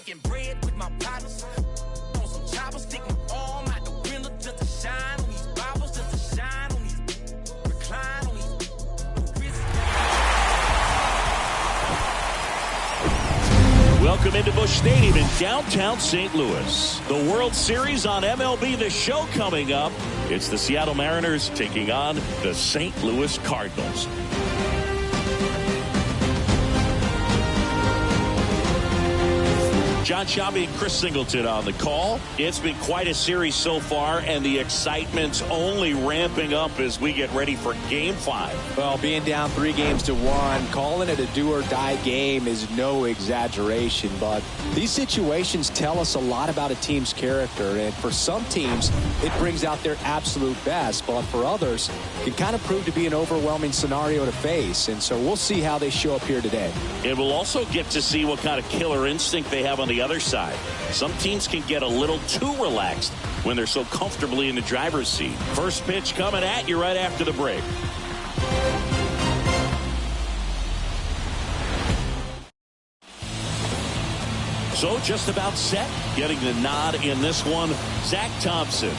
breaking bread with my partners. On some choppers, stick my arm out the window just to shine on these bottles, just to shine on these, recline on these. Welcome into Busch Stadium in downtown St. Louis. The World Series on MLB The Show coming up. It's the Seattle Mariners taking on the St. Louis Cardinals. John Sciambi and Chris Singleton on the call. It's been quite a series so far, and the excitement's only ramping up as we get ready for Game 5. Well, being down 3-1, calling it a do-or-die game is no exaggeration, but these situations tell us a lot about a team's character, and for some teams, it brings out their absolute best, but for others, it can kind of prove to be an overwhelming scenario to face, and so we'll see how they show up here today. And we'll also get to see what kind of killer instinct they have on the other side. Some teams can get a little too relaxed when they're so comfortably in the driver's seat. First pitch coming at you right after the break. So just about set, getting the nod in this one, Zach Thompson.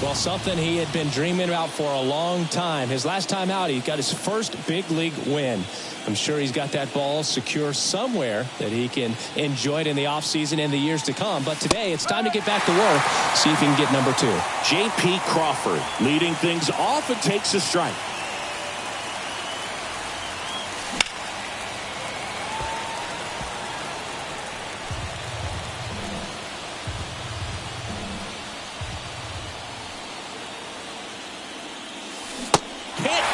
Well, something he had been dreaming about for a long time. His last time out, he got his first big league win. I'm sure he's got that ball secure somewhere that he can enjoy it in the offseason and the years to come. But today, it's time to get back to work, see if he can get number 2. J.P. Crawford leading things off and takes a strike.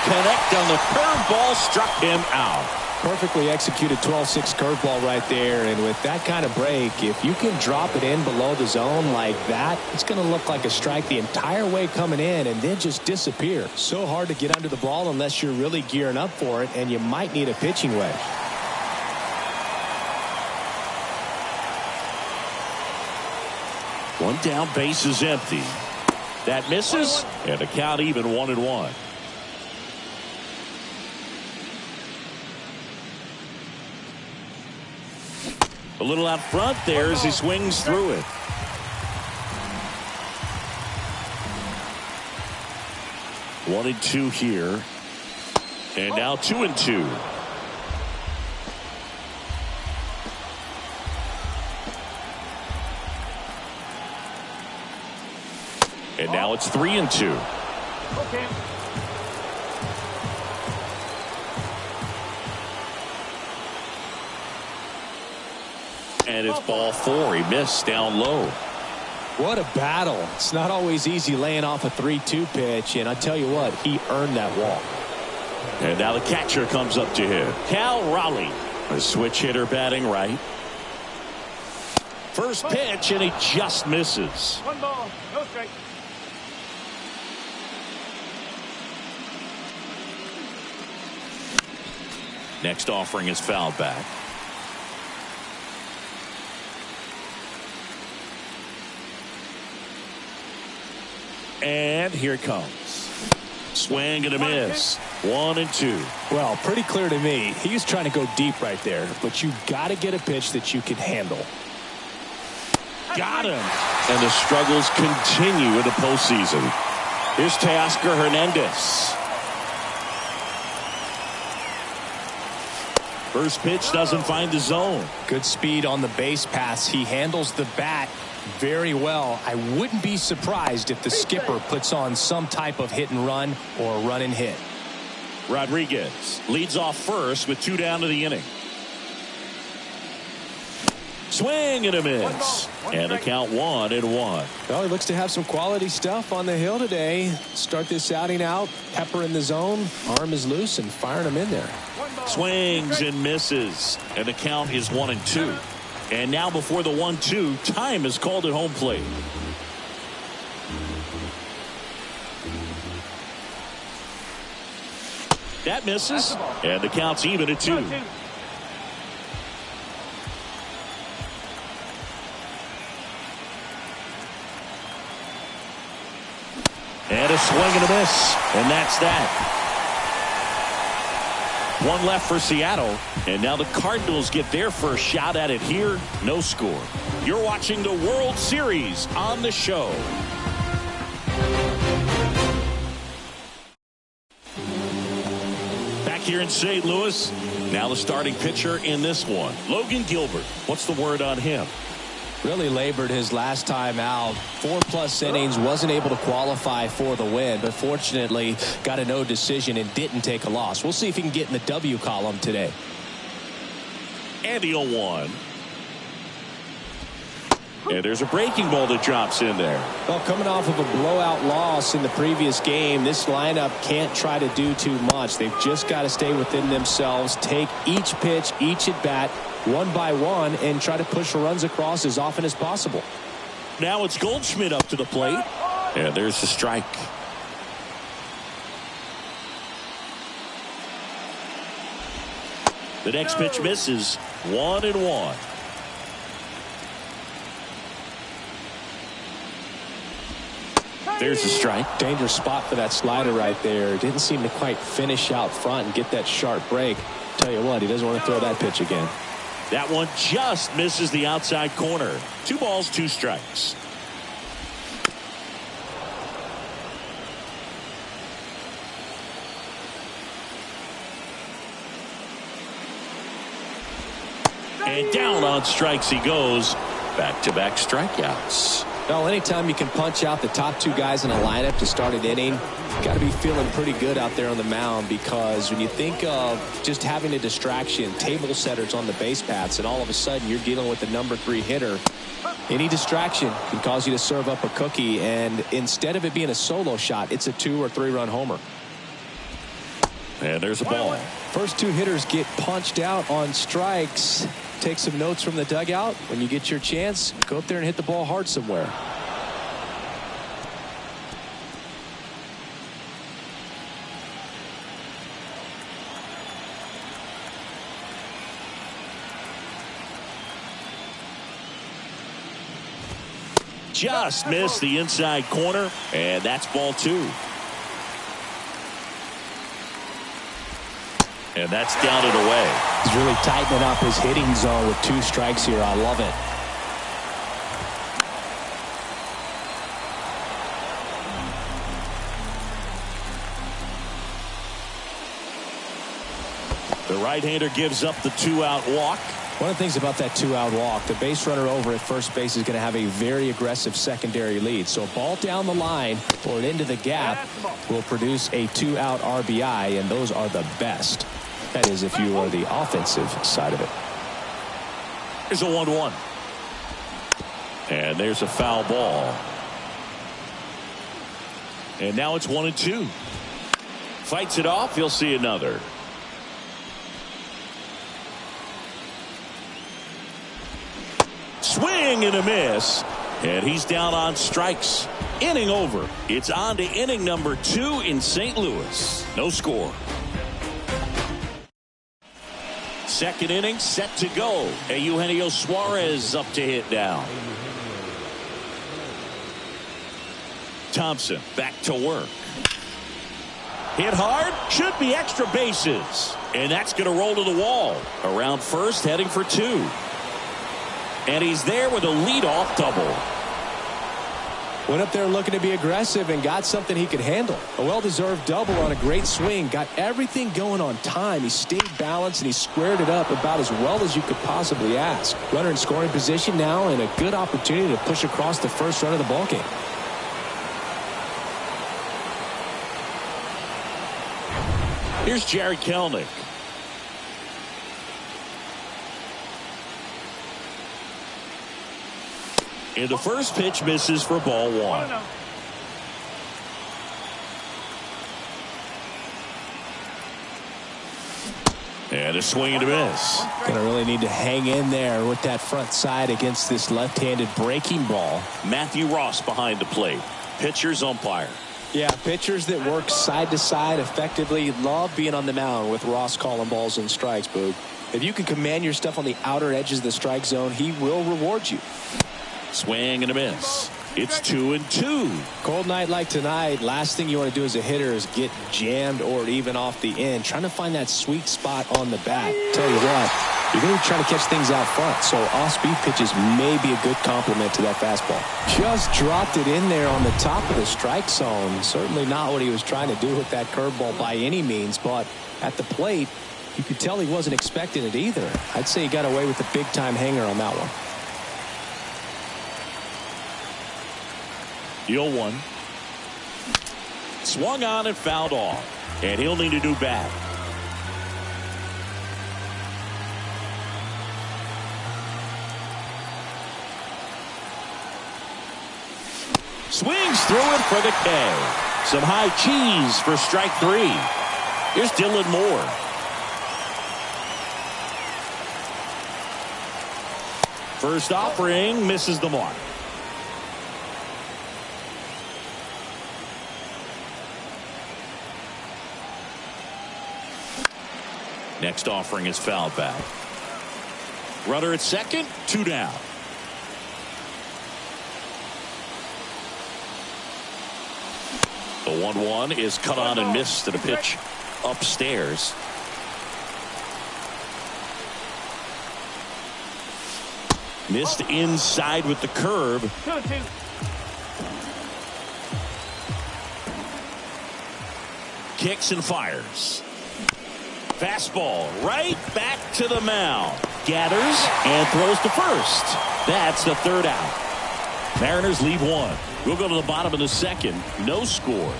Connect on the curveball, struck him out. Perfectly executed 12-6 curveball right there, and with that kind of break, if you can drop it in below the zone like that, it's going to look like a strike the entire way coming in and then just disappear. So hard to get under the ball unless you're really gearing up for it, and you might need a pitching wedge. One down, base is empty. That misses, and the count even 1-1. A little out front there as he swings through it. One and two here. And now 2-2. And now it's 3-2. Okay. And it's ball 4. He missed down low. What a battle. It's not always easy laying off a 3-2 pitch, and I tell you what, he earned that walk. And now the catcher comes up to him. Cal Raleigh, a switch hitter batting right. First pitch, and he just misses. 1 ball, no strike. Next offering is fouled back. And here it comes. Swing and a miss. 1-2. Well, pretty clear to me. He was trying to go deep right there, but you got to get a pitch that you can handle. Got him. And the struggles continue in the postseason. Here's Teoscar Hernandez. First pitch doesn't find the zone. Good speed on the base pass. He handles the bat very well. I wouldn't be surprised if the skipper puts on some type of hit and run or run and hit. Rodriguez leads off first with 2 down to the inning. Swing and a miss. And the count 1-1. Well, he looks to have some quality stuff on the hill today. Start this outing out. Pepper in the zone. Arm is loose and firing him in there. Swings and misses. And the count is 1-2. And now before the 1-2, time is called at home plate. That misses. And the count's even at 2. And a swing and a miss. And that's that. One left for Seattle, and now the Cardinals get their first shot at it here. No score. You're watching the World Series on the show. Back here in St. Louis, now the starting pitcher in this one, Logan Gilbert. What's the word on him? Really labored his last time out. 4+ innings, wasn't able to qualify for the win, but fortunately got a no decision and didn't take a loss. We'll see if he can get in the W column today. And the 0-1. And there's a breaking ball that drops in there. Well, coming off of a blowout loss in the previous game, this lineup can't try to do too much. They've just got to stay within themselves, take each pitch, each at bat, one by one, and try to push runs across as often as possible. Now it's Goldschmidt up to the plate. And there's the strike. The next pitch misses. 1-1. There's the strike. Dangerous spot for that slider right there. Didn't seem to quite finish out front and get that sharp break. Tell you what, he doesn't want to throw that pitch again. That one just misses the outside corner. 2 balls, 2 strikes. And down on strikes he goes. Back-to-back strikeouts. Well, anytime you can punch out the top 2 guys in a lineup to start an inning, you've got to be feeling pretty good out there on the mound, because when you think of just having a distraction, table setters on the base paths, and all of a sudden you're dealing with the number 3 hitter, any distraction can cause you to serve up a cookie, and instead of it being a solo shot, it's a 2 or 3 run homer. And there's a ball. First 2 hitters get punched out on strikes. Take some notes from the dugout. When you get your chance, go up there and hit the ball hard somewhere. Just missed the inside corner, and that's ball 2. And that's down and away. He's really tightening up his hitting zone with 2 strikes here. I love it. The right-hander gives up the 2-out walk. One of the things about that 2-out walk, the base runner over at first base is going to have a very aggressive secondary lead. So a ball down the line or into the gap will produce a 2-out RBI, and those are the best. That is, if you are the offensive side of it. Here's a 1-1. And there's a foul ball. And now it's 1-2. Fights it off. He'll see another. Swing and a miss. And he's down on strikes. Inning over. It's on to inning number 2 in St. Louis. No score. Second inning set to go. Eugenio Suarez up to hit now. Thompson back to work. Hit hard. Should be extra bases. And that's going to roll to the wall. Around first, heading for 2. And he's there with a leadoff double. Went up there looking to be aggressive and got something he could handle. A well-deserved double on a great swing. Got everything going on time. He stayed balanced and he squared it up about as well as you could possibly ask. Runner in scoring position now, and a good opportunity to push across the first run of the ballgame. Here's Jared Kelenic. And the first pitch misses for ball 1. And a swing and a miss. Gonna really need to hang in there with that front side against this left-handed breaking ball. Matthew Ross behind the plate. Pitcher's umpire. Yeah, pitchers that work side to side effectively love being on the mound with Ross calling balls and strikes, Boog. If you can command your stuff on the outer edges of the strike zone, he will reward you. Swing and a miss. It's 2-2. Cold night like tonight, last thing you want to do as a hitter is get jammed or even off the end. Trying to find that sweet spot on the bat. Tell you what, you're going to be trying to catch things out front, so off-speed pitches may be a good complement to that fastball. Just dropped it in there on the top of the strike zone. Certainly not what he was trying to do with that curveball by any means, but at the plate, you could tell he wasn't expecting it either. I'd say he got away with a big-time hanger on that one. 0-1. Swung on and fouled off. And he'll need a new bat. Swings through it for the K. Some high cheese for strike 3. Here's Dylan Moore. First offering misses the mark. Next offering is fouled back. Runner at second, 2 down. The 1-1 is cut on and missed to the pitch upstairs. Missed inside with the curve. 2-2. Kicks and fires. Fastball right back to the mound. Gathers and throws to first. That's the 3rd out. Mariners lead 1. We'll go to the bottom of the 2nd. No score.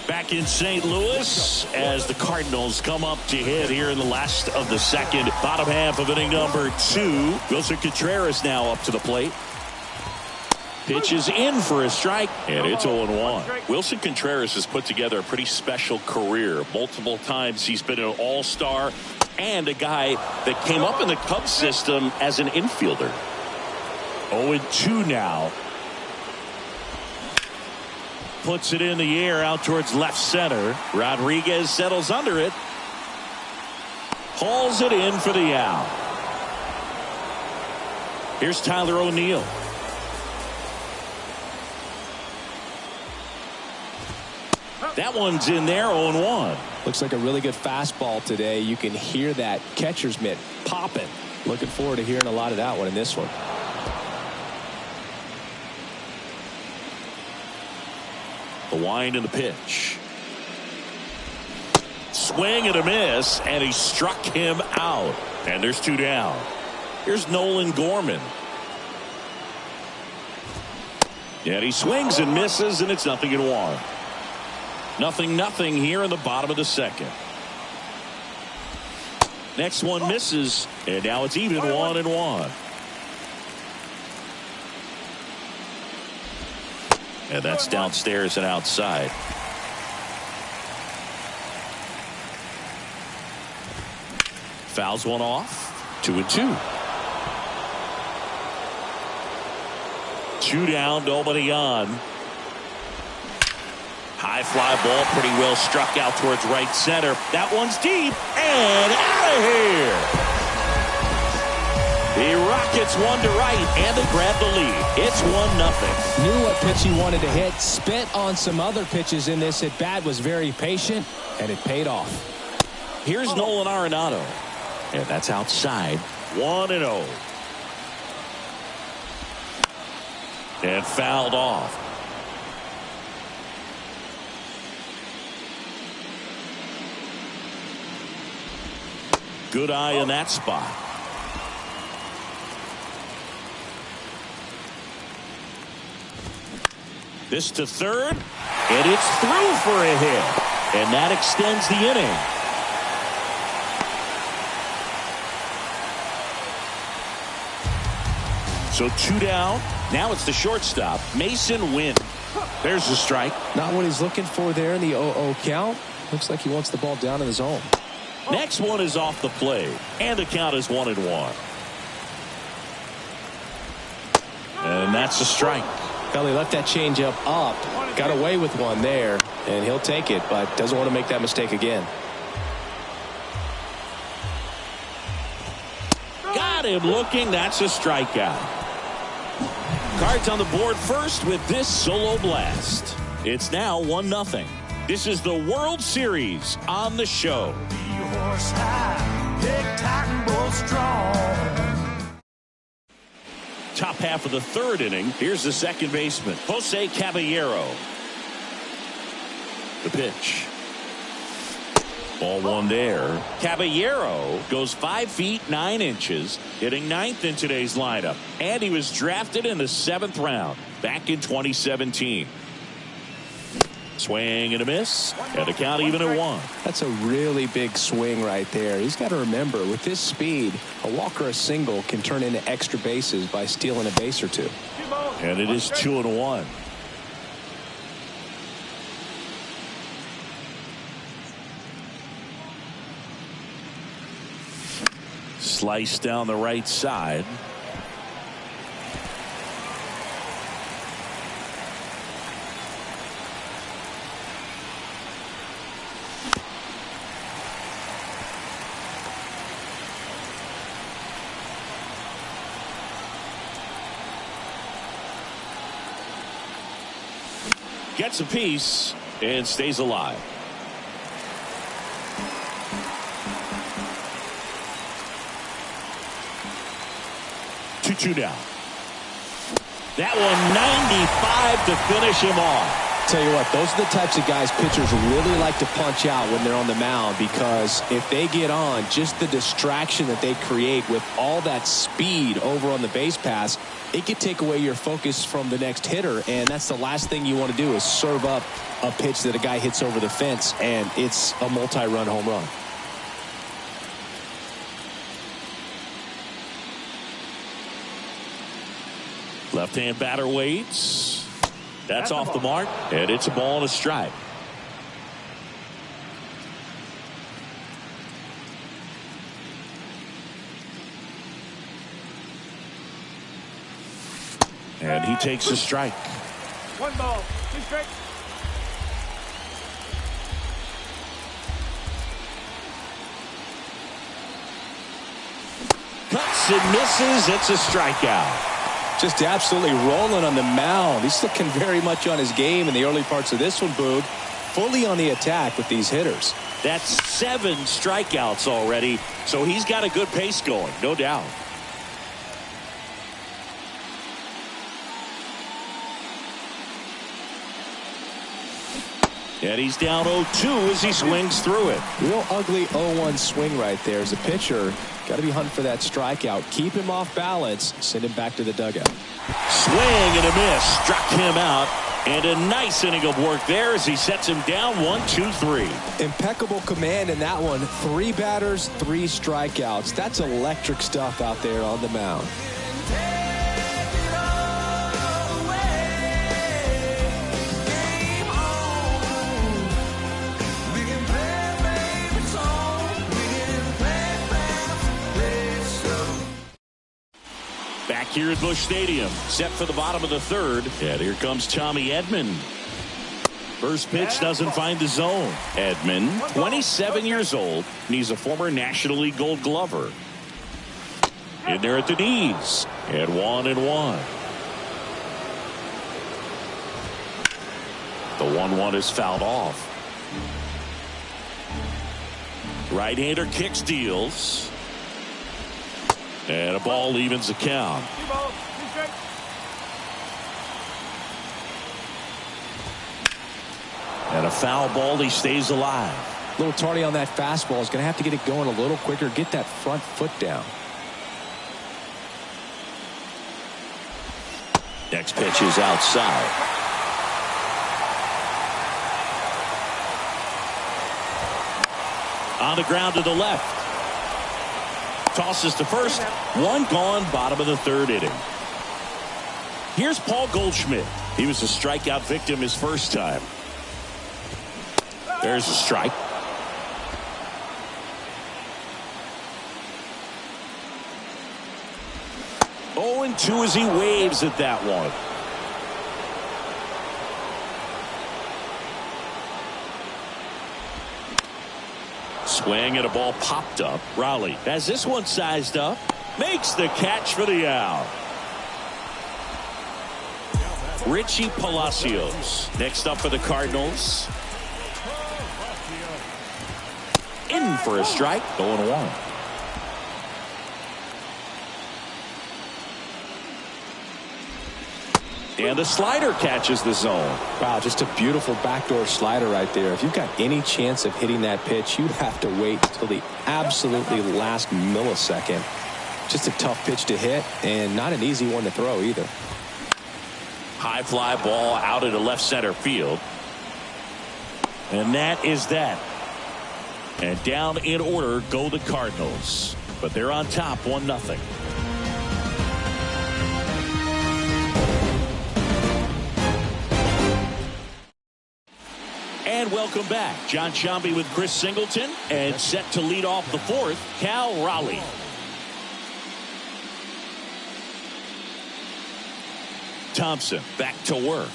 Back in St. Louis as the Cardinals come up to hit here in the last of the 2nd. Bottom half of inning number 2. Wilson Contreras now up to the plate. Pitches in for a strike, and it's 0-1. Wilson Contreras has put together a pretty special career. Multiple times he's been an all-star and a guy that came up in the Cubs system as an infielder. 0-2 now. Puts it in the air out towards left center. Rodriguez settles under it. Hauls it in for the out. Here's Tyler O'Neill. That one's in there, 0-1. Looks like a really good fastball today. You can hear that catcher's mitt popping. Looking forward to hearing a lot of that one in this one. The wind and the pitch. Swing and a miss, and he struck him out. And there's 2 down. Here's Nolan Gorman. And he swings and misses, and it's 0-1. 0-0 here in the bottom of the 2nd. Next one misses, and now it's even 1-1. And that's downstairs and outside. Fouls one off. 2-2. 2 down, nobody on. High fly ball, pretty well struck out towards right center. That one's deep and out of here. The Rockets won to right, and they grab the lead. It's 1-0. Knew what pitch he wanted to hit. Spent on some other pitches in this at bat. Was very patient, and it paid off. Here's Nolan Arenado, and that's outside. 1-0. And fouled off. Good eye in that spot. This to third, and it's through for a hit, and that extends the inning. So 2 down. Now it's the shortstop, Mason Wynn. There's the strike. Not what he's looking for there in the 0-0 count. Looks like he wants the ball down in the zone. Next one is off the plate, and the count is 1-1. And that's a strike. Well, he left that changeup up, got away with one there, and he'll take it, but doesn't want to make that mistake again. Got him looking. That's a strikeout. Cards on the board first with this solo blast. It's now 1-0. This is the World Series on the show. Top half of the third inning. Here's the second baseman, Jose Caballero. The pitch. Ball one there. Caballero goes 5 feet 9 inches, hitting 9th in today's lineup. And he was drafted in the 7th round back in 2017. Swing and a miss, and a count even at 1. That's a really big swing right there. He's got to remember, with this speed, a walk or a single can turn into extra bases by stealing a base or two. And it is 2-1. Slice down the right side. Gets a piece and stays alive. Two down. That one 95 to finish him off. Tell you what, those are the types of guys pitchers really like to punch out when they're on the mound, because if they get on, just the distraction that they create with all that speed over on the base pass, it could take away your focus from the next hitter, and that's the last thing you want to do is serve up a pitch that a guy hits over the fence, and it's a multi-run home run. Left-hand batter waits. That's off the mark, and it's a ball and a strike. And he takes a strike. 1 ball, 2 strikes. Cuts and misses. It's a strikeout. Just absolutely rolling on the mound. He's looking very much on his game in the early parts of this one, Boog. Fully on the attack with these hitters. That's 7 strikeouts already, so he's got a good pace going, no doubt. And he's down 0-2 as he swings through it. Real ugly 0-1 swing right there. As a pitcher, got to be hunting for that strikeout. Keep him off balance. Send him back to the dugout. Swing and a miss. Struck him out. And a nice inning of work there as he sets him down 1-2-3. Impeccable command in that one. 3 batters, 3 strikeouts. That's electric stuff out there on the mound. Back here at Busch Stadium, set for the bottom of the third. And here comes Tommy Edman. First pitch doesn't find the zone. Edman, 27 years old, and he's a former National League Gold Glover. In there at the knees, and 1-1. The 1-1 is fouled off. Right-hander kicks, deals. And a ball evens the count. 2 balls, 2 strikes. And a foul ball, he stays alive. A little tardy on that fastball. Is going to have to get it going a little quicker. Get that front foot down. Next pitch is outside. On the ground to the left. Tosses to first. 1 gone, bottom of the third inning. Here's Paul Goldschmidt. He was a strikeout victim his first time. There's a strike. Oh, and 2 as he waves at that one. Swing and a ball popped up. Raleigh has this one sized up. Makes the catch for the out. Richie Palacios next up for the Cardinals. In for a strike. 0-1. And the slider catches the zone. Wow, just a beautiful backdoor slider right there. If you've got any chance of hitting that pitch, you have to wait until the absolutely last millisecond. Just a tough pitch to hit and not an easy one to throw either. High fly ball out into left center field. And that is that. And down in order go the Cardinals. But they're on top 1-0. And welcome back. John Sciambi with Chris Singleton. And set to lead off the fourth, Cal Raleigh. Thompson back to work.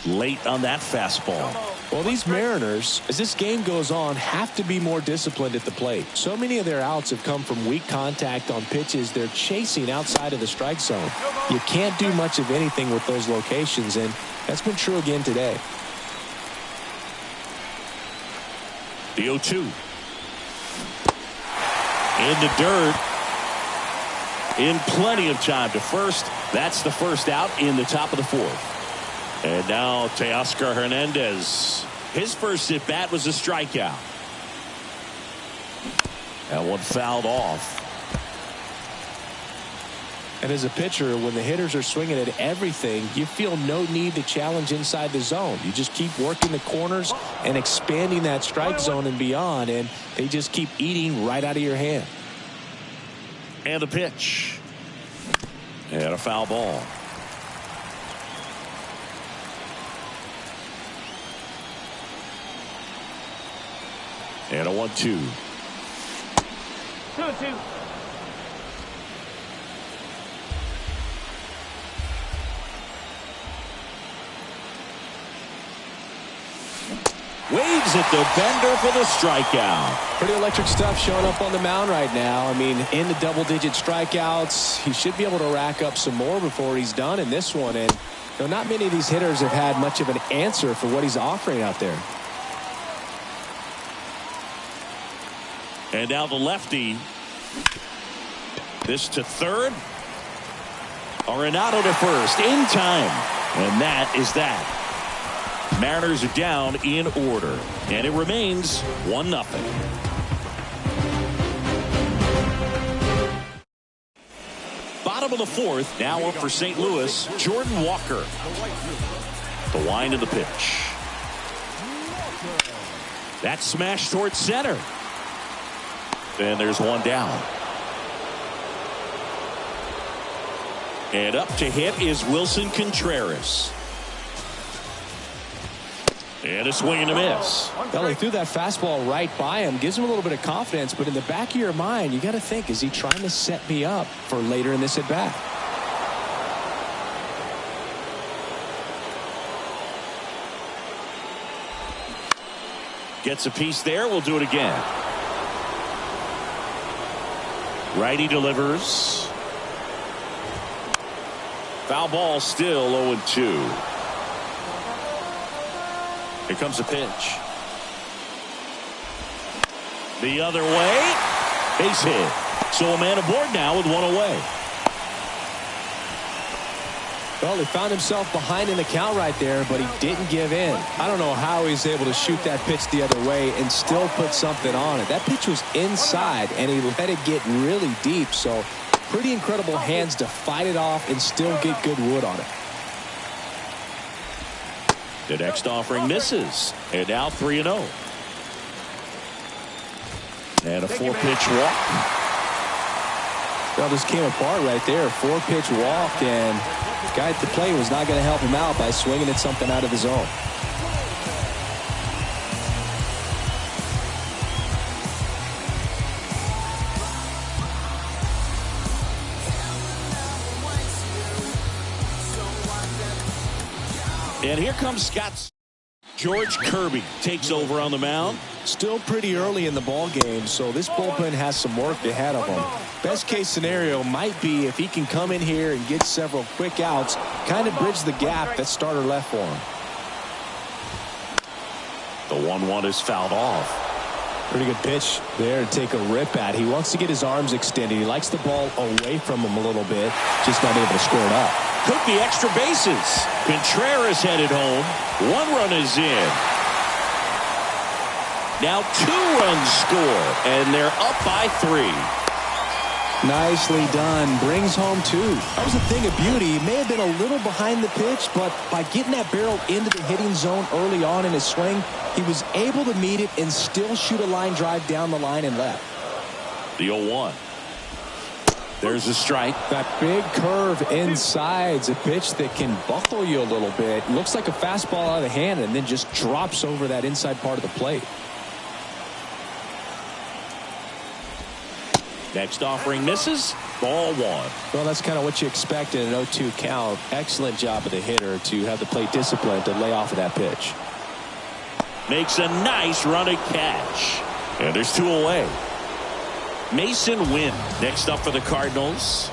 Late on that fastball. Well, these Mariners, as this game goes on, have to be more disciplined at the plate. So many of their outs have come from weak contact on pitches they're chasing outside of the strike zone. You can't do much of anything with those locations, and that's been true again today. The 0-2. In the dirt. In plenty of time to first. That's the first out in the top of the fourth. And now Teoscar Hernandez. His first at bat was a strikeout. That one fouled off. And as a pitcher, when the hitters are swinging at everything, you feel no need to challenge inside the zone. You just keep working the corners and expanding that strike zone and beyond, and they just keep eating right out of your hand. And the pitch. And a foul ball. And a 1-2. 2-2. Waves at the bender for the strikeout. Pretty electric stuff showing up on the mound right now. I mean, in the double-digit strikeouts, he should be able to rack up some more before he's done in this one. And you know, not many of these hitters have had much of an answer for what he's offering out there. And now the lefty. This to third. Arenado to first in time. And that is that. Mariners are down in order. And it remains 1-0. Bottom of the fourth. Now up for St. Louis. Jordan Walker. The wind of the pitch. That smash towards center. And there's one down. And up to hit is Wilson Contreras. And a swing and a miss. Well, he threw that fastball right by him. Gives him a little bit of confidence. But in the back of your mind, you got to think, is he trying to set me up for later in this at bat? Gets a piece there. We'll do it again. Righty delivers. Foul ball still 0-2. Here comes a pitch. The other way. Base hit. So a man aboard now with one away. Well, he found himself behind in the count right there, but he didn't give in. I don't know how he's able to shoot that pitch the other way and still put something on it. That pitch was inside, and he let it get really deep. So pretty incredible hands to fight it off and still get good wood on it. The next offering misses. And now 3-0. And a 4-pitch walk. Well, this came apart right there. 4-pitch walk, and the guy at the plate was not going to help him out by swinging at something out of the zone. And here comes Scott. George Kirby takes over on the mound. Still pretty early in the ball game, so this bullpen has some work ahead of them. Best case scenario might be if he can come in here and get several quick outs, kind of bridge the gap that starter left for him. The 1-1 is fouled off. Pretty good pitch there to take a rip at. He wants to get his arms extended. He likes the ball away from him a little bit, just not able to square it up. Could be extra bases. Contreras headed home. 1 run is in. Now 2 runs score, and they're up by 3. Nicely done. Brings home 2. That was a thing of beauty. He may have been a little behind the pitch, but by getting that barrel into the hitting zone early on in his swing, he was able to meet it and still shoot a line drive down the line and left. The 0-1. There's a strike. That big curve inside's a pitch that can buckle you a little bit. Looks like a fastball out of the hand and then just drops over that inside part of the plate. Next offering misses. Ball 1. Well, that's kind of what you expect in an 0-2 count. Excellent job of the hitter to have the plate discipline to lay off of that pitch. Makes a nice running catch. And there's 2 away. Mason Wynn next up for the Cardinals.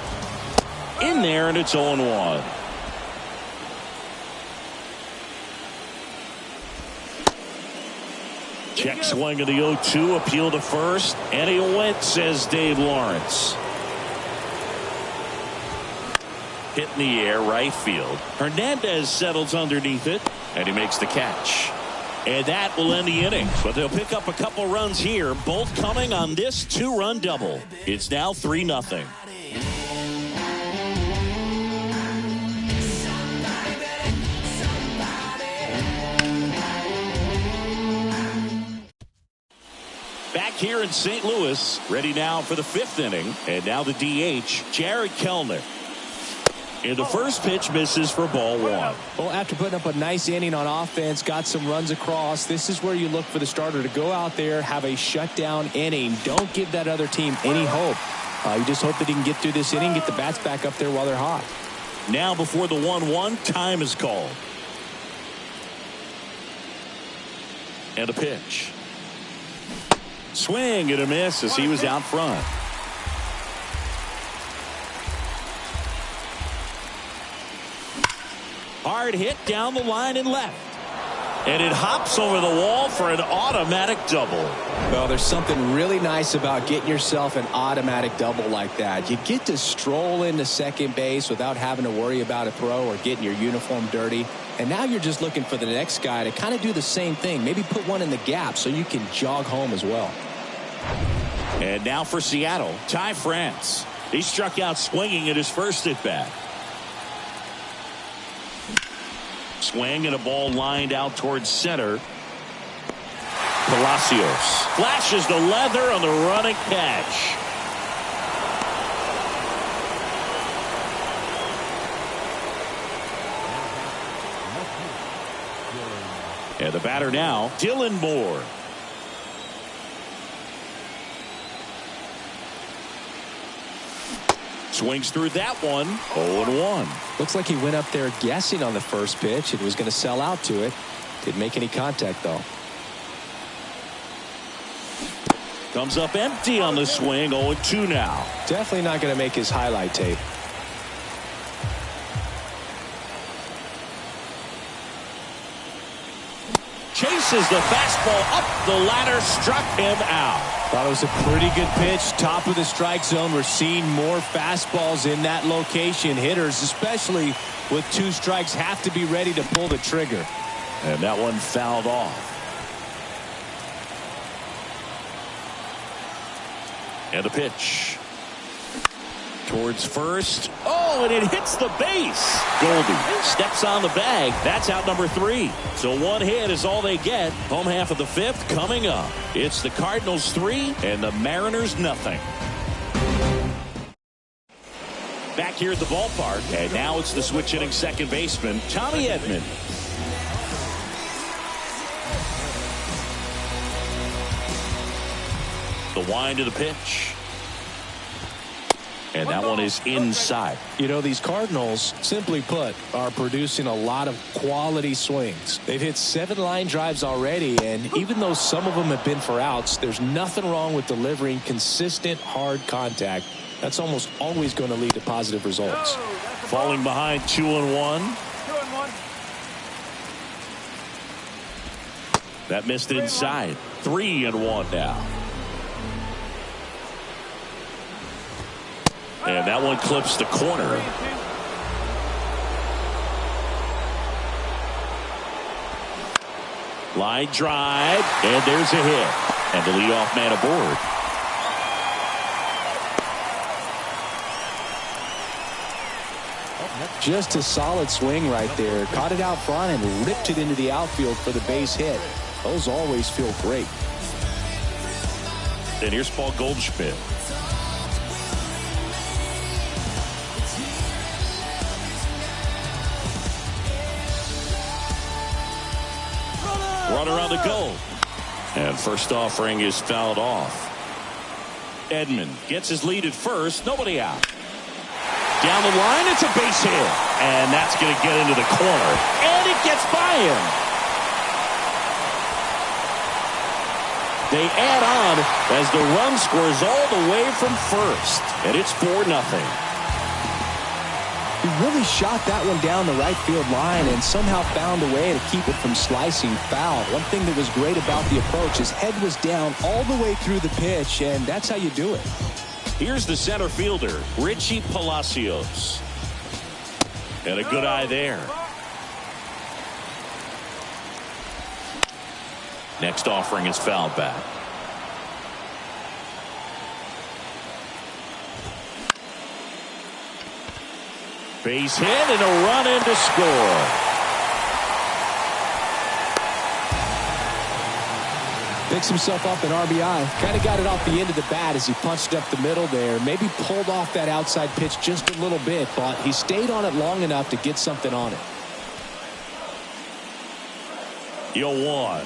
In there, and it's 0-1. Check swing of the 0-2, appeal to first, and he went, says Dave Lawrence. Hit in the air, right field. Hernandez settles underneath it, and he makes the catch. And that will end the inning, but they'll pick up a couple runs here, both coming on this 2-run double. It's now 3-0. Back here in St. Louis, ready now for the 5th inning, and now the DH, Jared Kellner. And the first pitch misses for ball 1. Well, after putting up a nice inning on offense, got some runs across, this is where you look for the starter to go out there, have a shutdown inning. Don't give that other team any hope. You just hope that he can get through this inning, get the bats back up there while they're hot. Now before the 1-1, time is called. And a pitch. Swing and a miss as he was out front. Hard hit down the line and left. And it hops over the wall for an automatic double. Well, there's something really nice about getting yourself an automatic double like that. You get to stroll into second base without having to worry about a throw or getting your uniform dirty. And now you're just looking for the next guy to kind of do the same thing. Maybe put one in the gap so you can jog home as well. And now for Seattle, Ty France. He struck out swinging at his first at bat. Swing and a ball lined out towards center. Palacios flashes the leather on the running catch. And the batter now, Dylan Moore. Swings through that one. 0-1. Looks like he went up there guessing on the first pitch and was going to sell out to it. Didn't make any contact, though. Comes up empty on the swing. 0-2 now. Definitely not going to make his highlight tape. Chases the fastball up the ladder, struck him out. Thought it was a pretty good pitch. Top of the strike zone. We're seeing more fastballs in that location. Hitters, especially with 2 strikes, have to be ready to pull the trigger. And that one fouled off. And a pitch. Towards first. Oh, and it hits the base. Goldie steps on the bag. That's out number 3. So 1 hit is all they get. Home half of the 5th coming up. It's the Cardinals 3 and the Mariners nothing. Back here at the ballpark, and now it's the switch hitting second baseman, Tommy Edman. The wind of the pitch. And that one is inside. You know, these Cardinals, simply put, are producing a lot of quality swings. They've hit 7 line drives already, and even though some of them have been for outs, there's nothing wrong with delivering consistent, hard contact. That's almost always going to lead to positive results. Falling behind 2-1. 2-1. That missed inside. 3-1 now. And that one clips the corner. Line drive, and there's a hit. And the leadoff man aboard. Just a solid swing right there. Caught it out front and ripped it into the outfield for the base hit. Those always feel great. And here's Paul Goldschmidt. Runner on the go. And first offering is fouled off. Edman gets his lead at first. Nobody out. Down the line, it's a base hit. And that's going to get into the corner. And it gets by him. They add on as the run scores all the way from first. And it's 4-0. He really shot that one down the right field line and somehow found a way to keep it from slicing foul. One thing that was great about the approach, his head was down all the way through the pitch, and that's how you do it. Here's the center fielder, Richie Palacios. And a good eye there. Next offering is fouled back. Base hit and a run in to score. Picks himself up an RBI. Kind of got it off the end of the bat as he punched up the middle there. Maybe pulled off that outside pitch just a little bit, but he stayed on it long enough to get something on it. 0-1.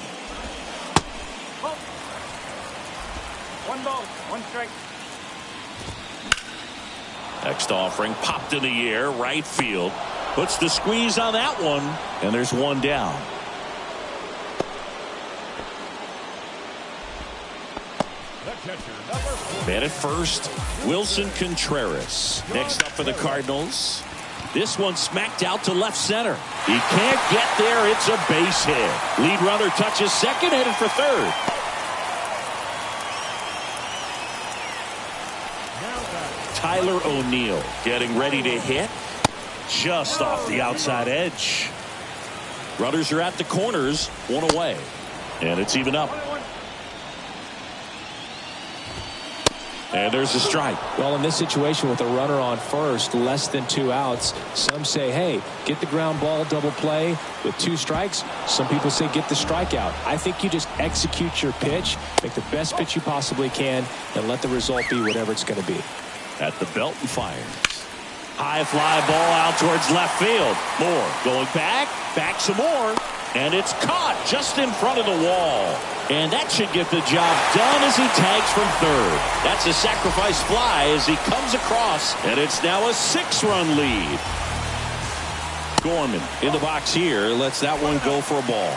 1 ball, 1 strike. Next offering popped in the air, right field. Puts the squeeze on that one, and there's one down. The catcher, number 4. Man at first, Wilson Contreras. Next up for the Cardinals. This one smacked out to left center. He can't get there. It's a base hit. Lead runner touches second, headed for third. Tyler O'Neill getting ready to hit. Just off the outside edge. Runners are at the corners, 1 away. And it's even up. And there's a strike. Well, in this situation with a runner on first, less than 2 outs, some say, hey, get the ground ball, double play with 2 strikes. Some people say get the strikeout. I think you just execute your pitch, make the best pitch you possibly can, and let the result be whatever it's going to be. At the belt and fires. High fly ball out towards left field. Moore going back some more. And it's caught just in front of the wall. And that should get the job done as he tags from third. That's a sacrifice fly as he comes across. And it's now a 6-run lead. Gorman in the box here. Lets that one go for a ball.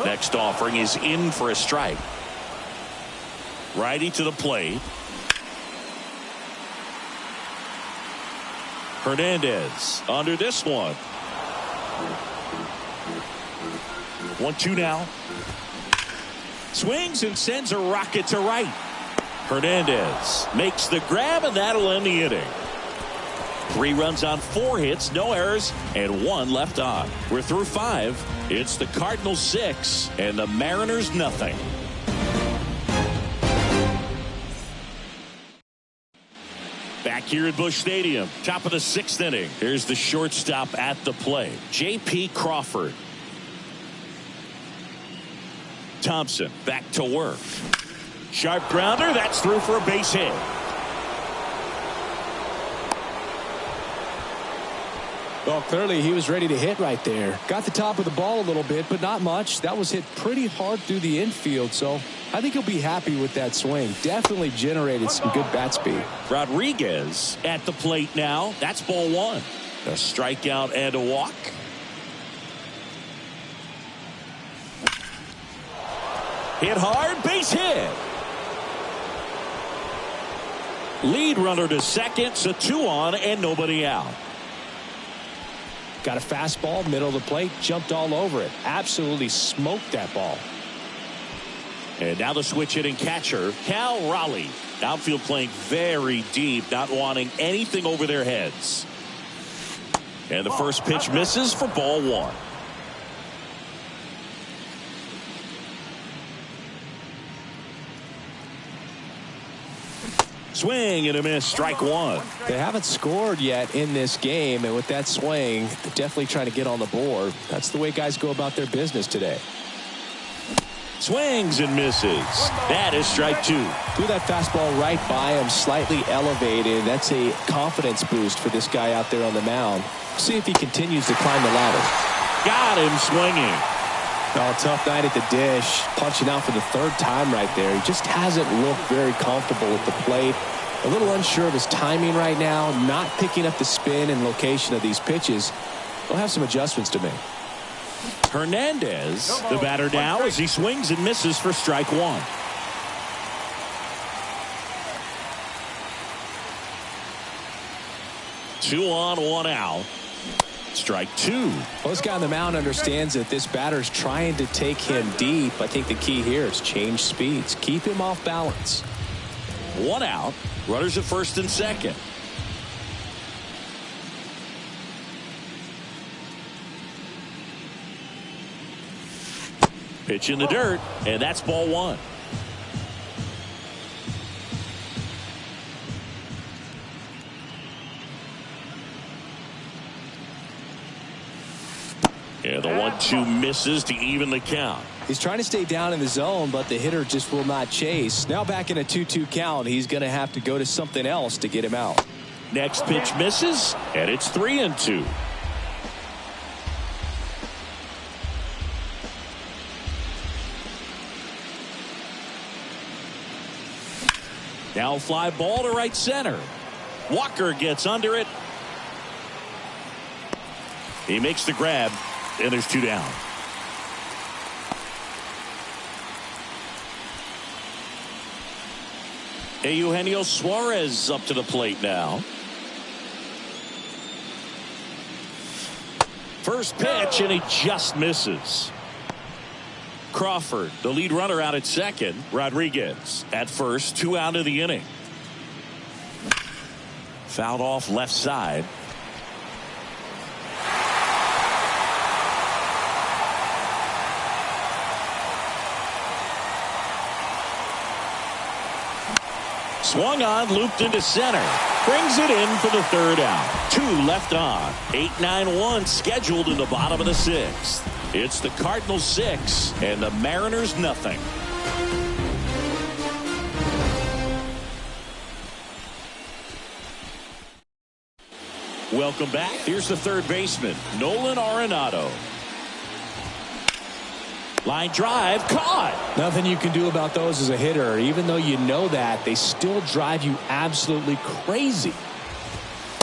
Next offering is in for a strike. Righty to the plate. Hernandez under this one. 1-2 now. Swings and sends a rocket to right. Hernandez makes the grab, and that'll end the inning. 3 runs on 4 hits, no errors, and 1 left on. We're through 5. It's the Cardinals 6 and the Mariners nothing. Back here at Busch Stadium, top of the 6th inning. Here's the shortstop at the plate, J.P. Crawford. Thompson back to work. Sharp grounder, that's through for a base hit. Well, clearly he was ready to hit right there. Got the top of the ball a little bit, but not much. That was hit pretty hard through the infield, so I think he'll be happy with that swing. Definitely generated some good bat speed. Rodriguez at the plate now. That's ball one. A strikeout and a walk. Hit hard, base hit. Lead runner to second, so 2 on and nobody out. Got a fastball, middle of the plate, jumped all over it. Absolutely smoked that ball. And now the switch hitting catcher, Cal Raleigh. Outfield playing very deep, not wanting anything over their heads. And the first pitch misses for ball one. Swing and a miss, strike one. They haven't scored yet in this game, and with that swing, they're definitely trying to get on the board. That's the way guys go about their business today. Swings and misses. That is strike two. Threw that fastball right by him, slightly elevated. That's a confidence boost for this guy out there on the mound. See if he continues to climb the ladder. Got him swinging. Oh, tough night at the dish. Punching out for the third time right there. He just hasn't looked very comfortable at the plate. A little unsure of his timing right now. Not picking up the spin and location of these pitches. He'll have some adjustments to make. Hernandez, the batter now, as he swings and misses for strike one. Two on, one out. Strike two. Well, this guy on the mound understands that this batter's trying to take him deep. I think the key here is change speeds. Keep him off balance. One out. Runners at first and second. Pitch in the dirt, and that's ball one. And the 1-2 misses to even the count. He's trying to stay down in the zone, but the hitter just will not chase. Now back in a 2-2 count, he's going to have to go to something else to get him out. Next pitch misses, and it's 3-2. Now fly ball to right center. Walker gets under it. He makes the grab, and there's 2 down. Eugenio Suarez up to the plate now. First pitch, and he just misses. Crawford, the lead runner, out at second. Rodriguez at first, 2 out of the inning. Fouled off left side. Swung on, looped into center. Brings it in for the third out. 2 left on. 8-9-1 scheduled in the bottom of the 6th. It's the Cardinals 6 and the Mariners nothing. Welcome back. Here's the third baseman, Nolan Arenado. Line drive, caught. Nothing you can do about those as a hitter. Even though you know that, they still drive you absolutely crazy.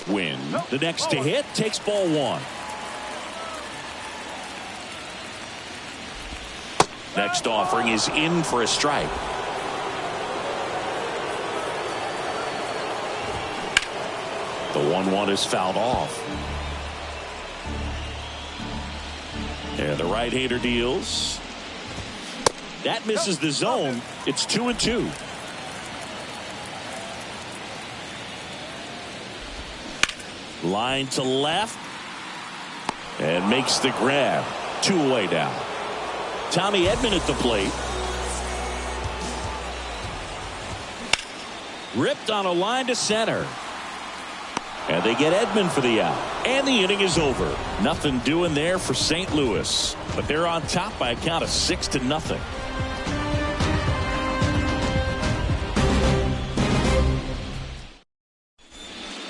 Win. The next to hit takes ball one. Next offering is in for a strike. The 1-1 is fouled off. And the right-hander deals. That misses the zone. It's 2-2. Line to left. And makes the grab. 2 away now. Tommy Edman at the plate. Ripped on a line to center. And they get Edman for the out. And the inning is over. Nothing doing there for St. Louis. But they're on top by a count of 6-0.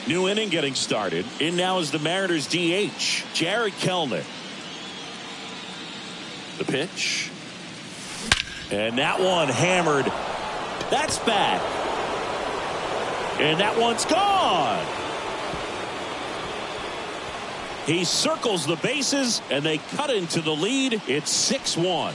New inning getting started. In now is the Mariners DH, Jared Kelenic. The pitch. And that one hammered. That's back. And that one's gone. He circles the bases, and they cut into the lead. It's 6-1.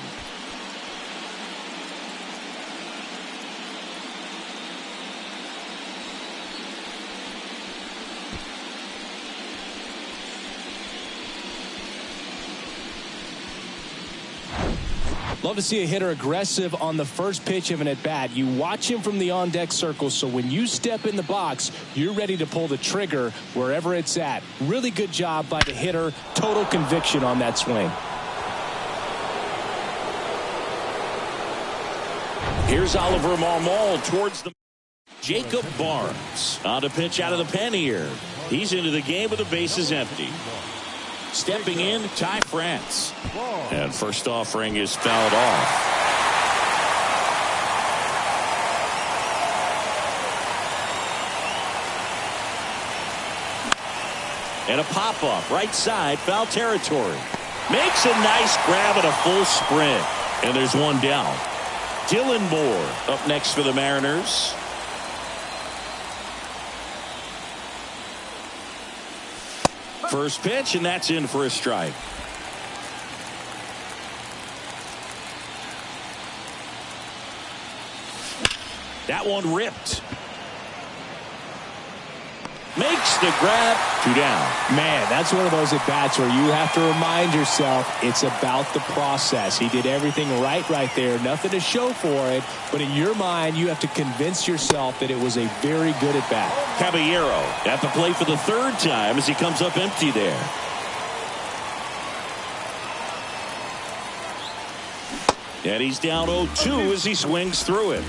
Love to see a hitter aggressive on the first pitch of an at-bat. You watch him from the on-deck circle, so when you step in the box, you're ready to pull the trigger wherever it's at. Really good job by the hitter. Total conviction on that swing. Here's Oliver Marmol towards the Jacob Barnes on a pitch out of the pen here. He's into the game with the bases empty. Stepping in, Ty France. And first offering is fouled off. And a pop-up, right side, foul territory. Makes a nice grab at a full sprint. And there's one down. Dylan Moore up next for the Mariners. First pitch, and that's in for a strike. That one ripped. Makes the grab. 2 down. Man, that's one of those at-bats where you have to remind yourself it's about the process. He did everything right there. Nothing to show for it. But in your mind, you have to convince yourself that it was a very good at-bat. Caballero at the plate for the 3rd time as he comes up empty there. And he's down 0-2 as he swings through it.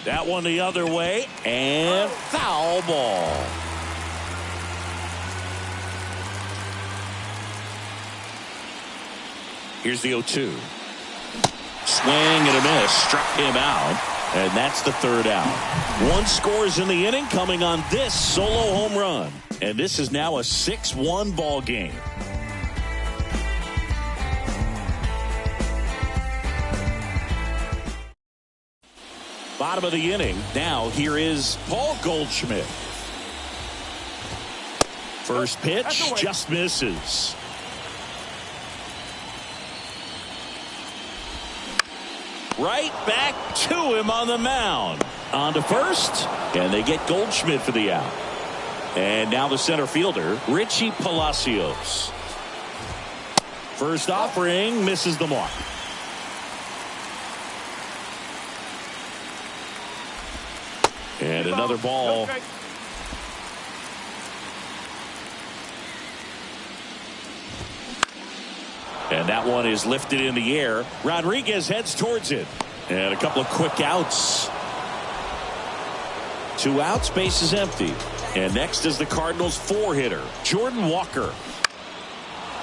That one the other way, and foul ball. Here's the 0-2. Swing and a miss, struck him out, and that's the 3rd out. 1 scores in the inning coming on this solo home run, and this is now a 6-1 ball game. Bottom of the inning. Now here is Paul Goldschmidt. First pitch just misses. Right back to him on the mound. On to first, and they get Goldschmidt for the out. And now the center fielder, Richie Palacios. First offering misses the mark. And another ball. And that one is lifted in the air. Rodriguez heads towards it. And a couple of quick outs. 2 outs, base is empty. And next is the Cardinals 4-hitter, Jordan Walker.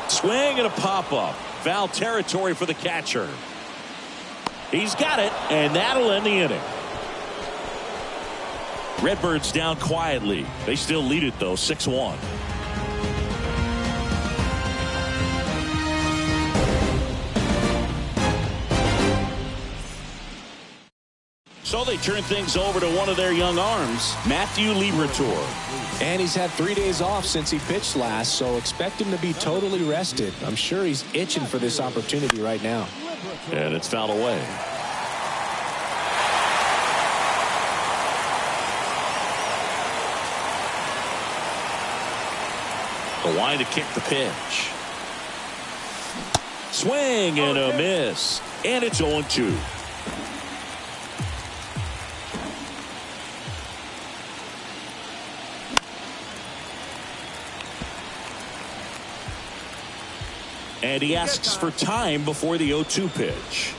Swing and a pop-up. Foul territory for the catcher. He's got it, and that'll end the inning. Redbirds down quietly. They still lead it, though, 6-1. So they turn things over to one of their young arms, Matthew Liberatore. And he's had 3 days off since he pitched last, so expect him to be totally rested. I'm sure he's itching for this opportunity right now. And it's fouled away. The line to kick the pitch. Swing and a miss. And it's 0-2. And he asks for time before the 0-2 pitch.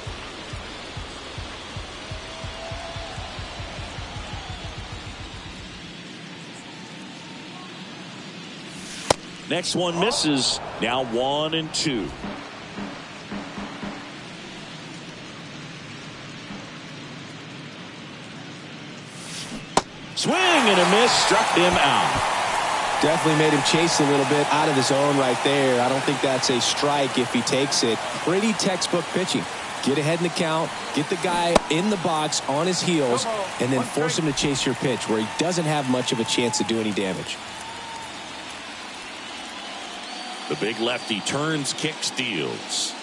Next one misses. Now 1-2. Swing and a miss, struck him out. Definitely made him chase a little bit out of the zone right there. I don't think that's a strike if he takes it. Pretty textbook pitching. Get ahead in the count, get the guy in the box on his heels, and then force him to chase your pitch where he doesn't have much of a chance to do any damage. The big lefty turns, kicks, deals.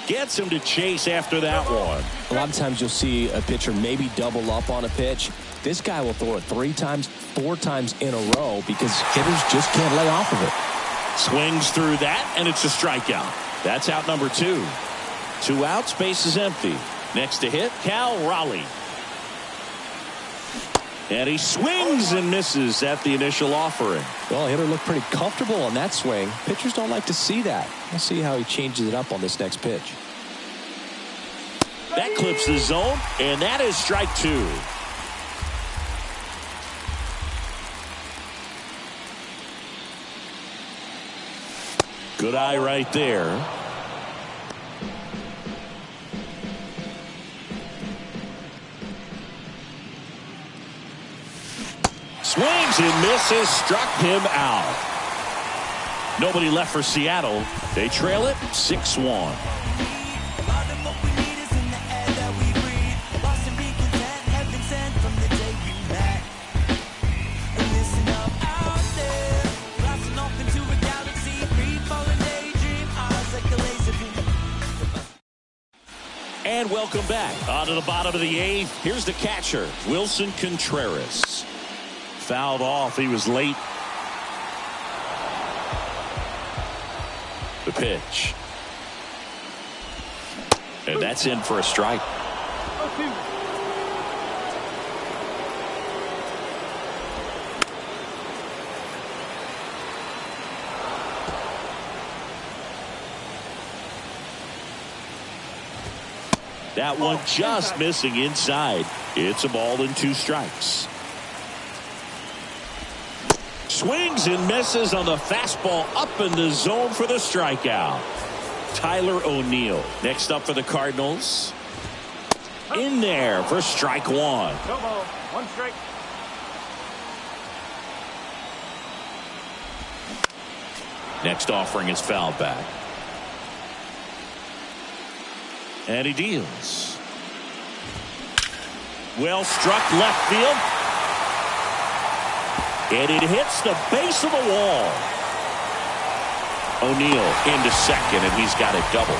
Gets him to chase after that one. A lot of times you'll see a pitcher maybe double up on a pitch. This guy will throw it 3 times, 4 times in a row because hitters just can't lay off of it. Swings through that, and it's a strikeout. That's out number 2. 2 outs, base is empty. Next to hit, Cal Raleigh. And he swings and misses at the initial offering. Well, hitter looked pretty comfortable on that swing. Pitchers don't like to see that. We'll see how he changes it up on this next pitch. That clips the zone, and that is strike 2. Good eye right there. Swings and misses, struck him out. Nobody left for Seattle. They trail it 6-1. And welcome back. On to the bottom of the 8th. Here's the catcher, Wilson Contreras. Fouled off. He was late. The pitch. And that's in for a strike. That one just missing inside. It's a ball and 2 strikes. Swings and misses on the fastball up in the zone for the strikeout. Tyler O'Neill next up for the Cardinals. In there for strike 1. No ball, 1 strike. Next offering is fouled back. And he deals. Well struck left field. And it hits the base of the wall. O'Neill into second, and he's got it double.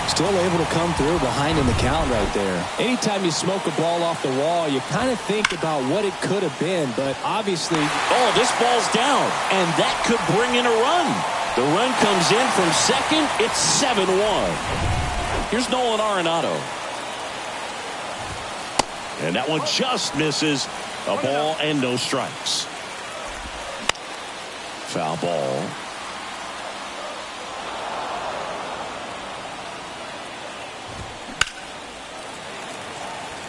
Still able to come through behind in the count right there. Anytime you smoke a ball off the wall, you kind of think about what it could have been, but obviously... Oh, this ball's down, and that could bring in a run. The run comes in from second. It's 7-1. Here's Nolan Arenado. And that one just misses. A ball and no strikes. Foul ball.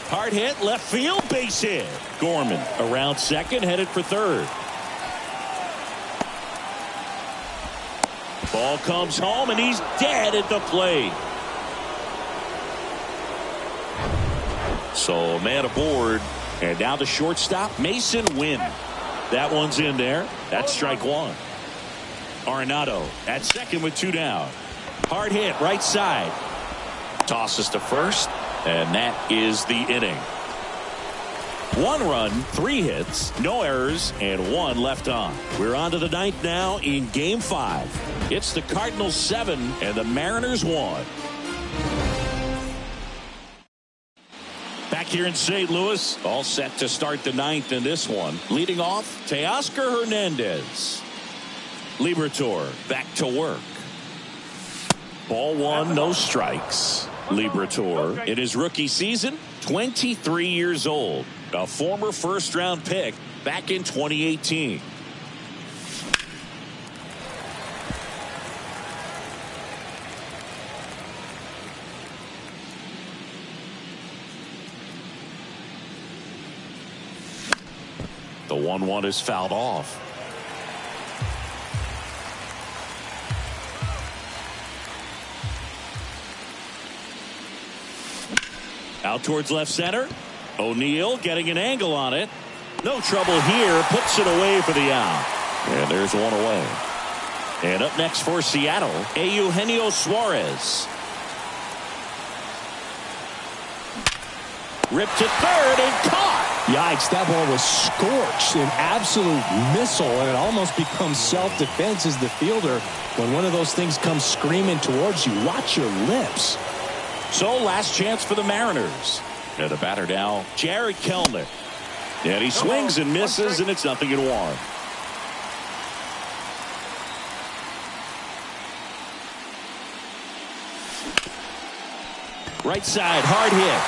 Hard hit, left field, base hit. Gorman around second, headed for third. Ball comes home, and he's dead at the plate. So, man aboard. And now the shortstop, Mason Wynn. That one's in there. That's strike 1. Arenado at second with 2 down. Hard hit, right side. Tosses to first, and that is the inning. 1 run, 3 hits, no errors, and 1 left on. We're on to the 9th now in Game 5. It's the Cardinals 7 and the Mariners 1. Back here in St. Louis, all set to start the 9th in this one. Leading off, Teoscar Hernandez. Liberatore back to work. Ball 1, no strikes. Liberatore in his rookie season, 23 years old. A former first-round pick back in 2018. The 1-1 is fouled off. Out towards left center. O'Neill getting an angle on it. No trouble here. Puts it away for the out. And there's one away. And up next for Seattle, Eugenio Suarez. Ripped to third and caught. Yikes, that ball was scorched, an absolute missile, and it almost becomes self-defense as the fielder. When one of those things comes screaming towards you, watch your lips. So last chance for the Mariners. And the batter now, Jared Kellner. And he swings and misses, and it's 0-1. Right side, hard hit.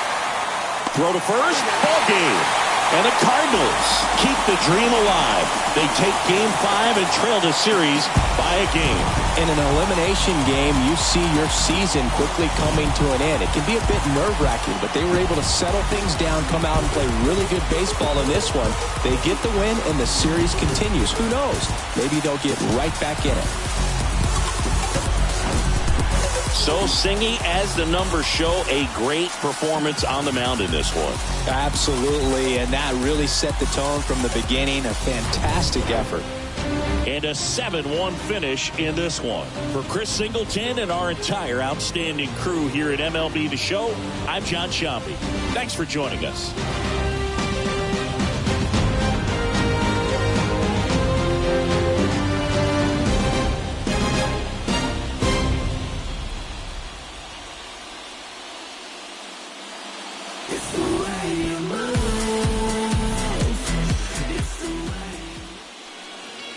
Throw to first, ball game. And the Cardinals keep the dream alive. They take Game 5 and trail the series by a game. In an elimination game, you see your season quickly coming to an end. It can be a bit nerve-wracking, but they were able to settle things down, come out and play really good baseball in this one. They get the win, and the series continues. Who knows? Maybe they'll get right back in it. So Singy, as the numbers show, a great performance on the mound in this one. Absolutely, and that really set the tone from the beginning. A fantastic effort. And a 7-1 finish in this one. For Chris Singleton and our entire outstanding crew here at MLB The Show, I'm John Sciambi. Thanks for joining us. It's the way